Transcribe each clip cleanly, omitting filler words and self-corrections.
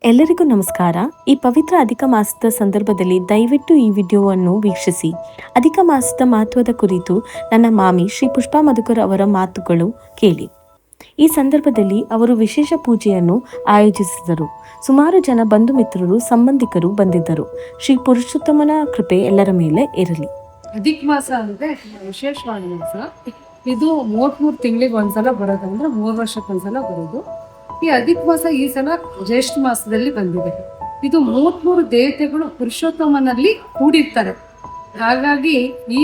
ಎಲ್ಲರಿಗೂ ನಮಸ್ಕಾರ. ಈ ಪವಿತ್ರ ಅಧಿಕ ಮಾಸದ ಸಂದರ್ಭದಲ್ಲಿ ದಯವಿಟ್ಟು ಈ ವಿಡಿಯೋವನ್ನು ವೀಕ್ಷಿಸಿ. ಅಧಿಕ ಮಾಸದ ಮಹತ್ವದ ಕುರಿತು ನನ್ನ ಮಾಮಿ ಶ್ರೀ ಪುಷ್ಪಾ ಮಧುಕರ್ ಅವರ ಮಾತುಗಳು ಕೇಳಿ. ಈ ಸಂದರ್ಭದಲ್ಲಿ ಅವರು ವಿಶೇಷ ಪೂಜೆಯನ್ನು ಆಯೋಜಿಸಿದರು. ಸುಮಾರು ಜನ ಬಂಧು ಮಿತ್ರರು, ಸಂಬಂಧಿಕರು ಬಂದಿದ್ದರು. ಶ್ರೀ ಪುರುಷೋತ್ತಮನ ಕೃಪೆ ಎಲ್ಲರ ಮೇಲೆ ಇರಲಿ. ಅಧಿಕ ಮಾಸ ಅಂದ್ರೆ ವಿಶೇಷವಾದ ಮಾಸ. ಇದು 33 ತಿಂಗಳಿಗೆ ಒಂದ್ಸಲ ಬರೋದು, ಅಂದ್ರೆ 3 ವರ್ಷಕ್ಕೊಂದ್ಸಲ ಬರೋದು. ಈ ಅಧಿಕ ಮಾಸ ಈ ಸಲ ಜ್ಯೇಷ್ಠ ಮಾಸದಲ್ಲಿ ಬಂದಿದೆ. ಇದು 33 ದೇವತೆಗಳು ಪುರುಷೋತ್ತಮನಲ್ಲಿ ಕೂಡಿರ್ತಾರೆ. ಹಾಗಾಗಿ ಈ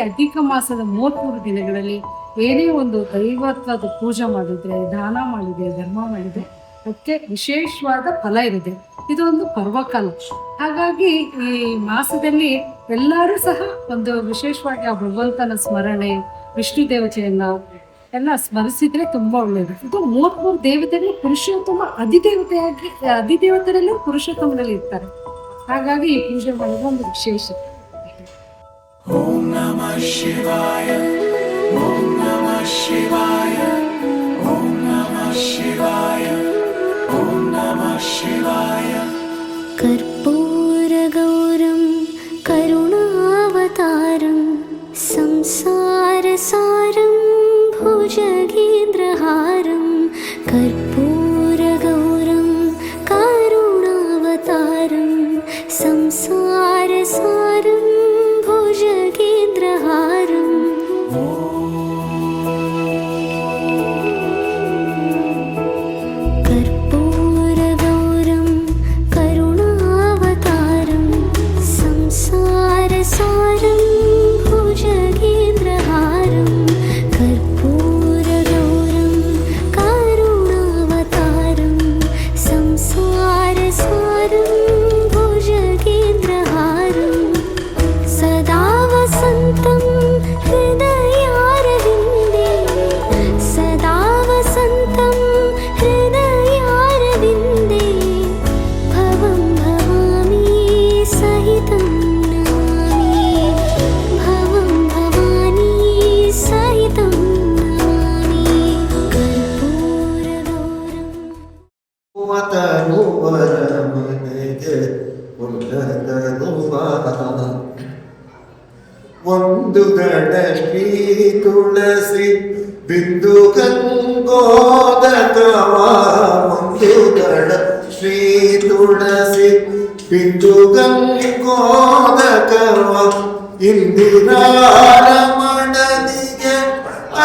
ಅಧಿಕ ಮಾಸದ 33 ದಿನಗಳಲ್ಲಿ ಏನೇ ಒಂದು ದೈವತ್ವದ ಪೂಜೆ ಮಾಡಿದ್ರೆ, ದಾನ ಮಾಡಿದೆ, ಧರ್ಮ ಮಾಡಿದೆ, ಅದಕ್ಕೆ ವಿಶೇಷವಾದ ಫಲ ಇರುತ್ತೆ. ಇದು ಒಂದು ಪರ್ವಕಾಲ. ಹಾಗಾಗಿ ಈ ಮಾಸದಲ್ಲಿ ಎಲ್ಲರೂ ಸಹ ಒಂದು ವಿಶೇಷವಾಗಿ ಆ ಭಗವಂತನ ಸ್ಮರಣೆ, ವಿಷ್ಣು ದೇವತೆಯನ್ನ ಎಲ್ಲ ಸ್ಮರಿಸಿದ್ರೆ ತುಂಬಾ ಒಳ್ಳೆಯದು. ಇದು 33 ದೇವತೆಗಳು ಪುರುಷೋತ್ತಮ ಅಧಿದೇವತೆಯಲ್ಲೂ ಪುರುಷೋತ್ತಮನಲ್ಲಿ ಇರ್ತಾರೆ. ಹಾಗಾಗಿ ಈ ಪೂಜೆ ಮಾಡೋದು ಒಂದು ವಿಶೇಷ. ಓಂ ನಮಃ ಶಿವಾಯ, ಓಂ ನಮಃ ಶಿವಾಯ, ಓಂ ನಮಃ ಶಿವಾಯ, ಓಂ ನಮಃ ಶಿವಾಯ. कर्पूरगौरं करुणावतारं संसारसारं भुजगेन्द्रहारं. कर्पूरगौरं करुणावतारं संसारसारं भुजगेन्द्रहारं. कर्पूरगौरं करुणावतारं संसारसारं भुजगेन्द्रहारं. कर्पूरगौरं करुणावतारं संसारसारं भुजगेन्द्रहारं. सदा वसन्तं हृदयारविन्दे, सदा वसन्तं हृदयारविन्दे. भवं भवामि सहितं नमामि, भवं भवानी सहितं नमामि. कर्पूरगौरम् ಒಂದು ದಡ ಶ್ರೀ ತುಳಸಿ ಬಿಂದು ಗಂಗೋದಕವ, ಒಂದು ದಡ ಶ್ರೀ ತುಳಸಿ ಬಿಂದು ಗಂಗೋದಕವ ಇಂದಿರಾರಮಣನಿಗೆ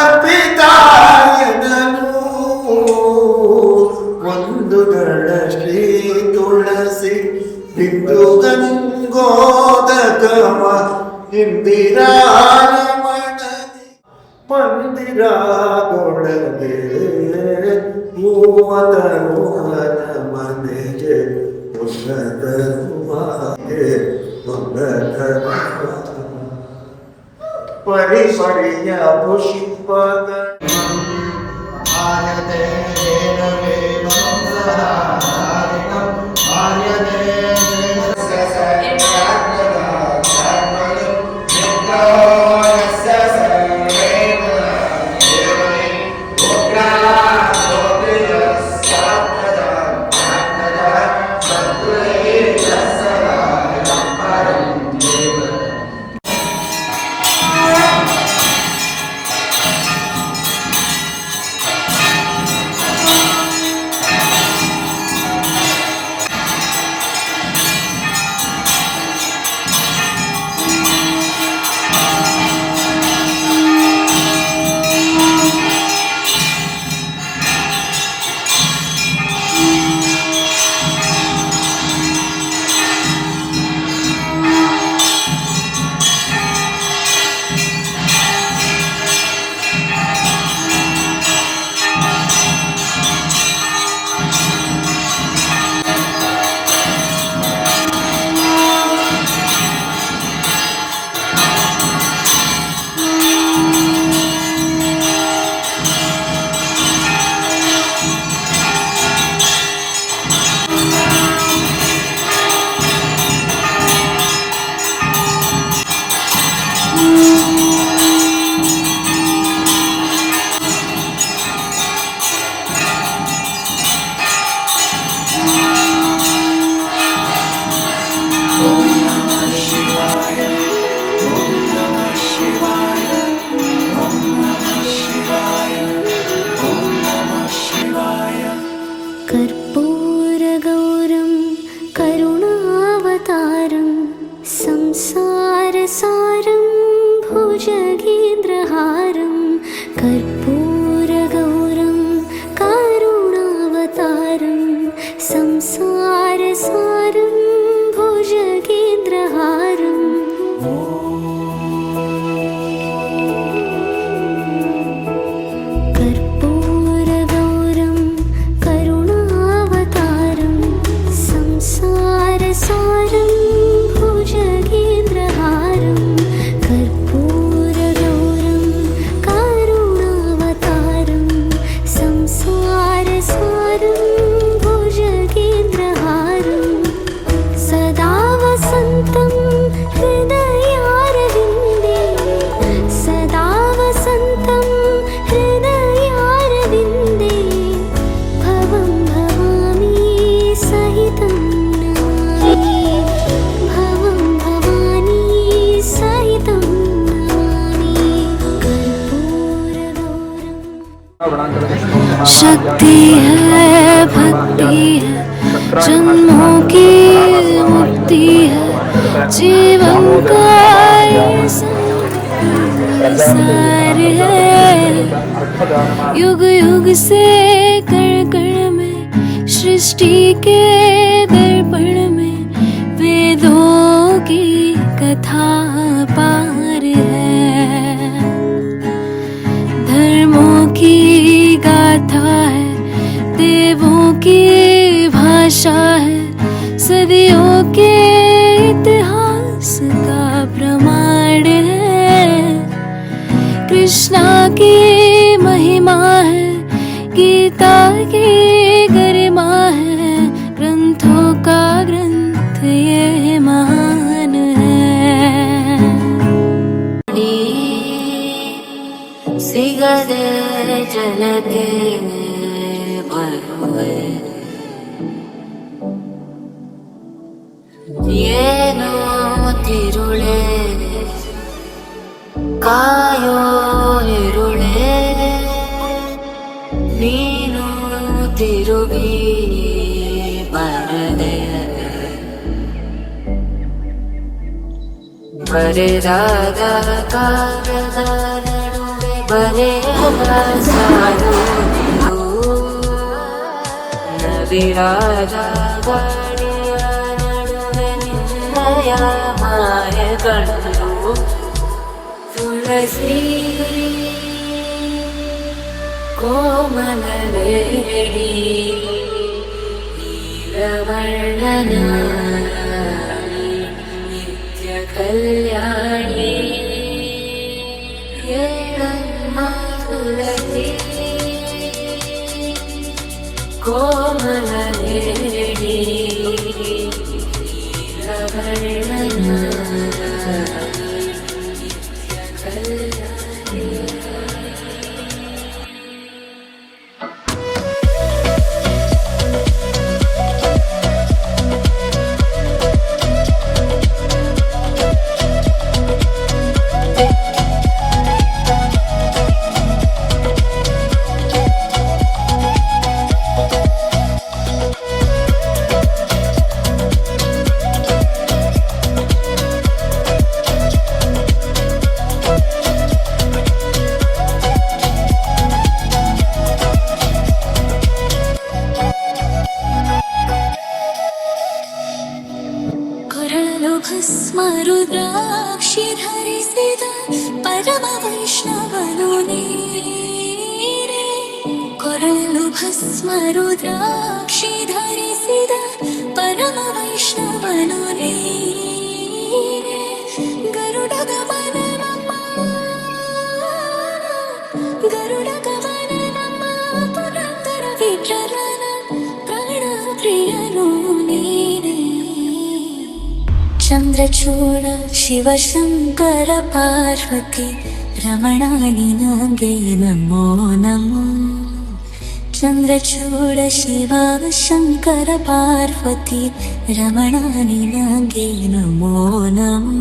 ಅರ್ಪಿತಾಯನನು. ಒಂದು ದಡ ಶ್ರೀ ತುಳಸಿ ಬಿಂದು ಗಂಗೋದಕವ ಇಂದಿರಾರಮಣನಿ ಮಂದಿರದೊಳಗೆ ಮೂವತರುವನ ಮನೆಗೆ ಪರಿಪರಿಯ ಪುಷ್ಪದ संसारसारं भुजगेन्द्रहारम् कर्पूरगौरं करुणावतारं संसारसारं भुजगेन्द्रहारं कर्पूरगौरं करुणावतारं संसारसारं भुजगेन्द्रहारं सदा वसन्तं हृदयारविन्दे सदा वसन्तं हृदयारविन्दे भवं भवामि सहितं नमामि भवं भवानी सहितं नमामि कर्पूरगौरम् शक्ति है भक्ति है जन्मों की मुक्ति है जीवन का ये सार है युग युग से कण कण में सृष्टि के दर्पण में वेदों की कथा पार है धर्मों की गाथा है देवों की भाषा है सदियों के इतिहास का प्रमाण है कृष्णा की महिमा है गीता की गरिमा है ग्रंथों का ग्रंथ ये महान है सिगदे जनते ಬರುವೆ ಏನೋ ತಿರುಳೆ ಕಾಯೋ ಇರುಳೆ ನೀನು ತಿರುಗಿ ಬರದೆ ಬರೆದಾದ ಕಾಗದ ನಡುವೆ ಬರೆಯದ ಸಾಲು ನವಿರಾದ ಗಾಳಿಯ ನಡುವೆ ನಿನ್ನಯ ಮಾಯಗಳು ತುಳಸಿ ಕೋಮಲವೇಡಿ ನೀಲವರ್ಣನ ನಿತ್ಯ ಕಲ್ಯಾಣಿ ಏಳಮ್ಮ ತುಳಸಿ ಕೋಮಲವೇಡಿ ನೀಲವರ್ಣನ ನಿತ್ಯ ಕಲ್ಯಾಣಿ ಭಸ್ಮರುದ್ರಾಕ್ಷಿ ಧರಿಸಿದ ಪರಮ ವೈಷ್ಣವನು ನೀರೇ ಕೊರಳು ಭಸ್ಮರುದ್ರಾಕ್ಷಿ ಧರಿಸಿದ ಪರಮ ವೈಷ್ಣವನು ನೀರೇ ಗರುಡ ಗಮನ ನಮ್ಮ ಗರುಡ ಗಮನ ನಮ್ಮ ಪುರಂದರ ವಿಠಲನ ಪ್ರಾಣ ಪ್ರಿಯನು ನೀರೇ ಚಂದ್ರಚೂಡ ಶಿವಶಂಕರ ಪಾರ್ವತಿ ರಮಣಾನಿನಗೆ ನಮೋ ನಮೋ ಚಂದ್ರಚೂಡ ಶಿವಶಂಕರ ಪಾರ್ವತಿ ರಮಣಾನಿನಗೆ ನಮೋ ನಮೋ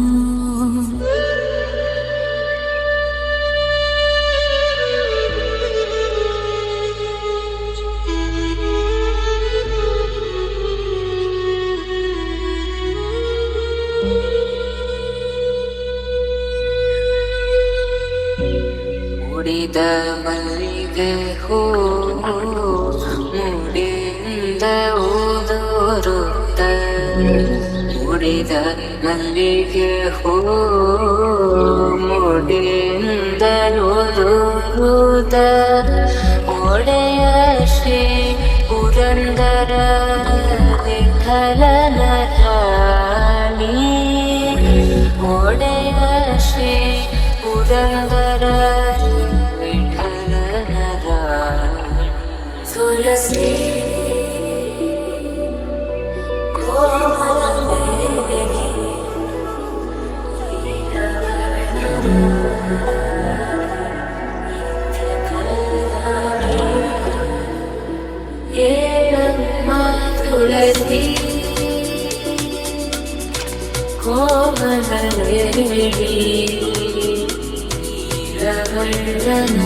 ಮುಡಿದ ಮಲ್ಲಿಗೆ ಹೂ ಮುಡಿಯಿಂದ ಹೋದ ತೋರುತ್ತ ಮುಡಿದ ಮಲ್ಲಿಗೆ ಹೂ ಮುಡಿಯಿಂದಲೂ ದೂರುತ್ತ ಒಡೆಯ ಶ್ರೀ ಪುರಂದರ ವಿಠಲನ ರಾಣಿ ಒಡೆಯ ಶ್ರೀ ಪುರಂದರ ವಿಠಲನ ರಾಣಿ ತುಳಸಿ ತುಳಸಿ ಕೋಮಲ ರವಳನ